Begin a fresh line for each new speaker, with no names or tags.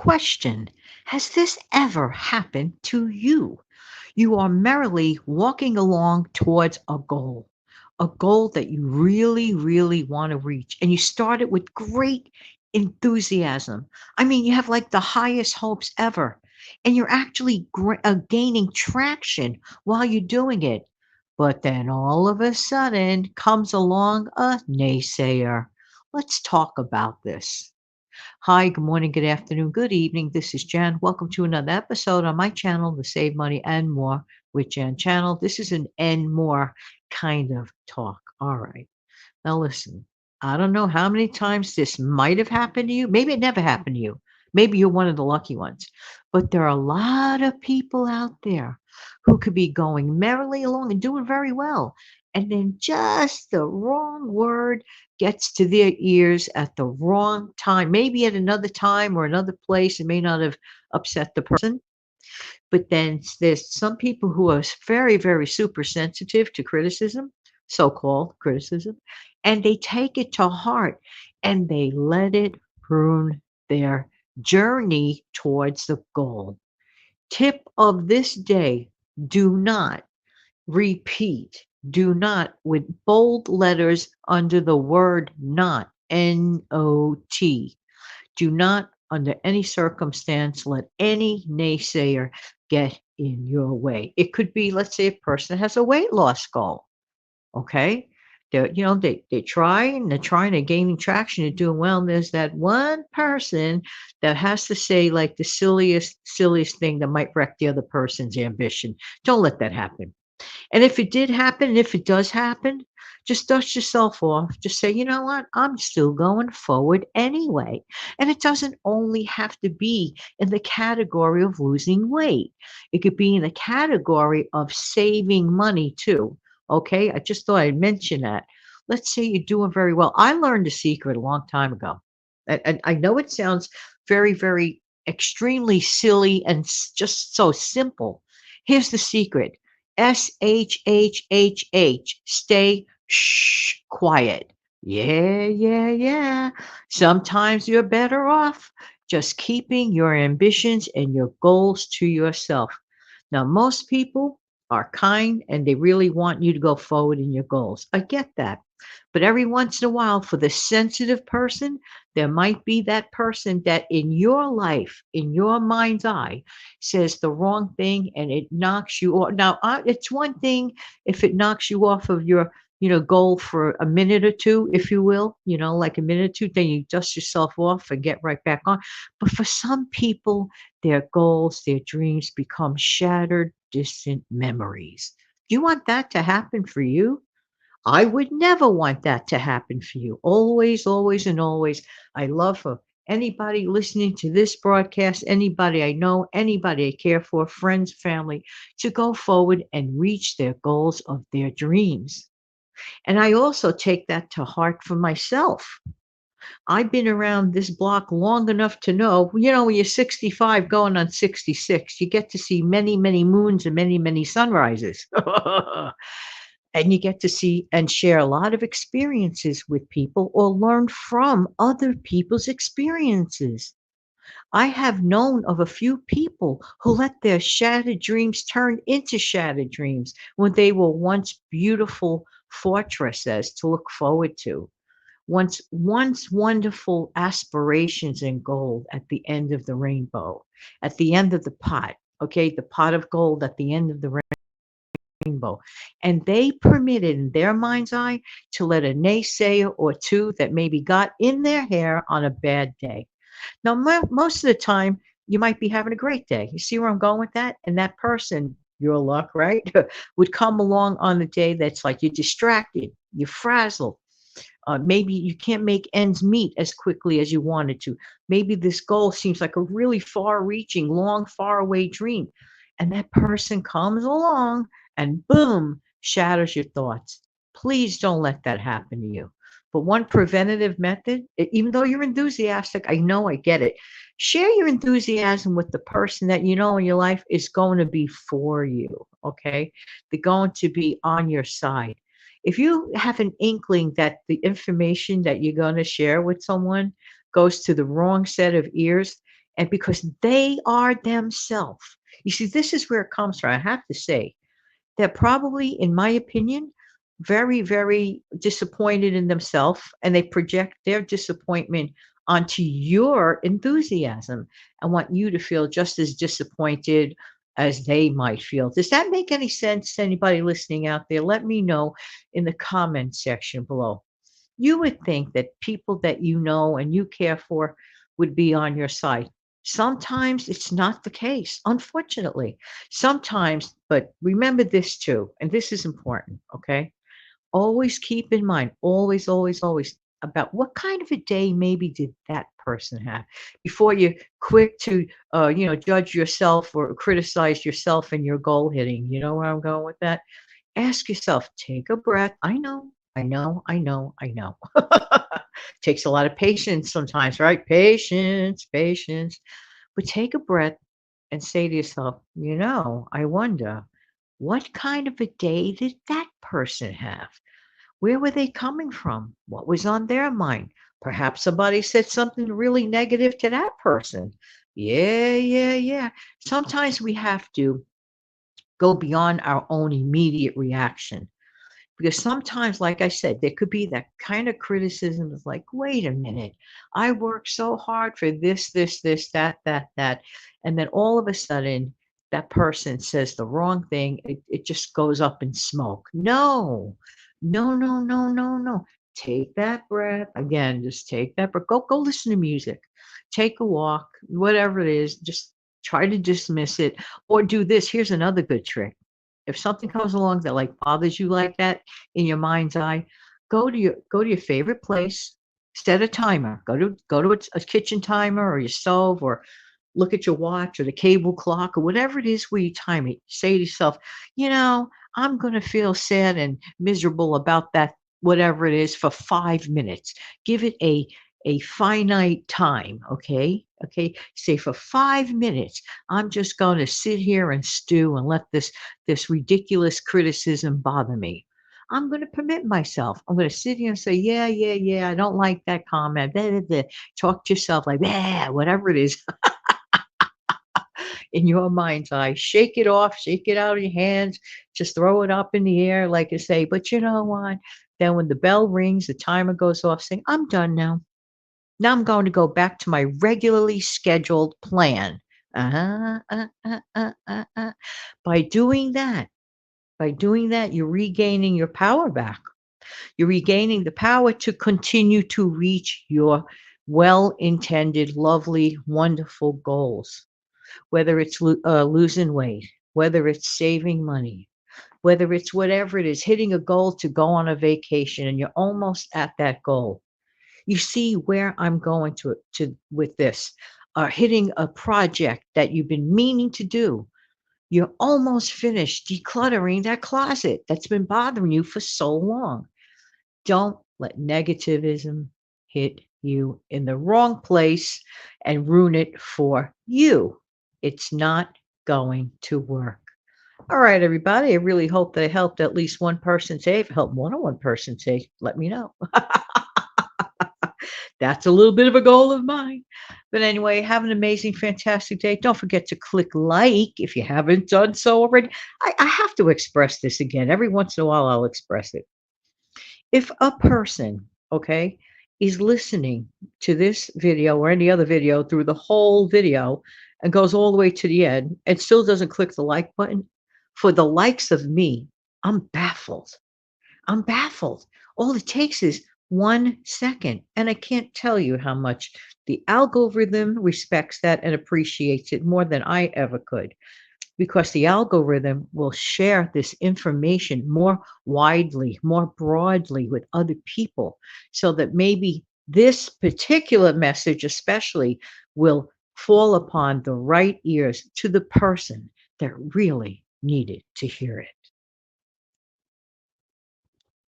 Question: has this ever happened to you? You are merrily walking along towards a goal that you really, really want to reach. And you started with great enthusiasm. I mean, you have like the highest hopes ever. And you're actually gaining traction while you're doing it. But then all of a sudden comes along a naysayer. Let's talk about this. Hi, good morning, good afternoon, good evening. This is Jan. Welcome to another episode on my channel, the Save Money and More with Jan channel. This is an and more kind of talk. All right. Now, listen, I don't know how many times this might have happened to you. Maybe it never happened to you. Maybe you're one of the lucky ones. But there are a lot of people out there who could be going merrily along and doing very well. And then just the wrong word gets to their ears at the wrong time, maybe at another time or another place. It may not have upset the person. But then there's some people who are very, very super sensitive to criticism, so-called criticism, and they take it to heart and they let it ruin their journey towards the goal. Tip of this day: do not repeat, do not with bold letters under the word not, N-O-T. Do not, under any circumstance, let any naysayer get in your way. It could be, let's say, a person that has a weight loss goal. Okay. They try and they're trying, they're gaining traction, they're doing well. And there's that one person that has to say like the silliest thing that might wreck the other person's ambition. Don't let that happen. And if it did happen, and if it does happen, just dust yourself off. Just say, you know what? I'm still going forward anyway. And it doesn't only have to be in the category of losing weight, it could be in the category of saving money too. Okay. I just thought I'd mention that. Let's say you're doing very well. I learned a secret a long time ago. And I know it sounds very, very extremely silly and just so simple. Here's the secret: SHHHH. Stay quiet. Yeah, yeah, yeah. Sometimes you're better off just keeping your ambitions and your goals to yourself. Now, most people are kind and they really want you to go forward in your goals. I get that. But every once in a while, for the sensitive person, there might be that person that in your life, in your mind's eye, says the wrong thing and it knocks you off. Now, it's one thing if it knocks you off of your goal for a minute or two, if you will, like a minute or two, then you dust yourself off and get right back on. But for some people, their goals, their dreams become shattered, distant memories. Do you want that to happen for you? I would never want that to happen for you. Always, always, and always. I love for anybody listening to this broadcast, anybody I know, anybody I care for, friends, family, to go forward and reach their goals of their dreams. And I also take that to heart for myself. I've been around this block long enough to know, when you're 65 going on 66, you get to see many, many moons and many, many sunrises. And you get to see and share a lot of experiences with people or learn from other people's experiences. I have known of a few people who let their shattered dreams turn into shattered dreams when they were once beautiful fortresses to look forward to. Once wonderful aspirations and gold at the end of the rainbow, at the end of the pot, okay, the pot of gold at the end of the rainbow. And they permitted in their mind's eye to let a naysayer or two that maybe got in their hair on a bad day. Now, most of the time, you might be having a great day. You see where I'm going with that? And that person, your luck, right, would come along on the day that's like you're distracted, you're frazzled. Maybe you can't make ends meet as quickly as you wanted to. Maybe this goal seems like a really far reaching, long, far away dream. And that person comes along and boom, shatters your thoughts. Please don't let that happen to you. But one preventative method, even though you're enthusiastic, I know I get it. Share your enthusiasm with the person that you know in your life is going to be for you. Okay. They're going to be on your side. If you have an inkling that the information that you're going to share with someone goes to the wrong set of ears, and because they are themselves. You see, this is where it comes from. I have to say, they're probably, in my opinion, very, very disappointed in themselves, and they project their disappointment onto your enthusiasm and want you to feel just as disappointed as they might feel. Does that make any sense to anybody listening out there? Let me know in the comment section below. You would think that people that you know and you care for would be on your side. Sometimes it's not the case, unfortunately. Sometimes, but remember this too, and this is important, okay? Always keep in mind, always, always, always, about what kind of a day maybe did that person have before you're quick to, judge yourself or criticize yourself and your goal hitting. You know where I'm going with that? Ask yourself, take a breath. I know, I know, I know, I know. Takes a lot of patience sometimes, right? Patience, patience. But take a breath and say to yourself, I wonder what kind of a day did that person have? Where were they coming from? What was on their mind? Perhaps somebody said something really negative to that person. Yeah, yeah, yeah. Sometimes we have to go beyond our own immediate reaction. Because sometimes, like I said, there could be that kind of criticism is like, wait a minute, I worked so hard for this, that. And then all of a sudden, that person says the wrong thing. It just goes up in smoke. No, no, no, no, no, no. Take that breath. Again, just take that breath. Go listen to music. Take a walk, whatever it is. Just try to dismiss it or do this. Here's another good trick. If something comes along that like bothers you like that in your mind's eye, go to your favorite place, set a timer. Go to a kitchen timer or your stove or look at your watch or the cable clock or whatever it is where you time it. Say to yourself, I'm going to feel sad and miserable about that, whatever it is, for 5 minutes. Give it a finite time. Okay. Okay. Say for 5 minutes, I'm just going to sit here and stew and let this ridiculous criticism bother me. I'm going to permit myself. I'm going to sit here and say, yeah, yeah, yeah. I don't like that comment. Blah, blah, blah. Talk to yourself like, yeah, whatever it is in your mind's eye. Shake it off, shake it out of your hands, just throw it up in the air, like I say. But you know what? Then when the bell rings, the timer goes off, saying, I'm done now. Now I'm going to go back to my regularly scheduled plan. Uh-huh, By doing that, you're regaining your power back. You're regaining the power to continue to reach your well intended, lovely, wonderful goals, whether it's losing weight, whether it's saving money, whether it's whatever it is, hitting a goal to go on a vacation and you're almost at that goal. You see where I'm going to with this. Hitting a project that you've been meaning to do. You're almost finished decluttering that closet that's been bothering you for so long. Don't let negativism hit you in the wrong place and ruin it for you. It's not going to work. All right, everybody. I really hope that I helped at least one person say. If I helped more than one person say, let me know. That's a little bit of a goal of mine. But anyway, have an amazing, fantastic day. Don't forget to click like if you haven't done so already. I have to express this again. Every once in a while, I'll express it. If a person, okay, is listening to this video or any other video through the whole video and goes all the way to the end and still doesn't click the like button, for the likes of me, I'm baffled. I'm baffled. All it takes is 1 second. And I can't tell you how much the algorithm respects that and appreciates it more than I ever could, because the algorithm will share this information more widely, more broadly with other people, so that maybe this particular message, especially, will fall upon the right ears to the person that really needed to hear it.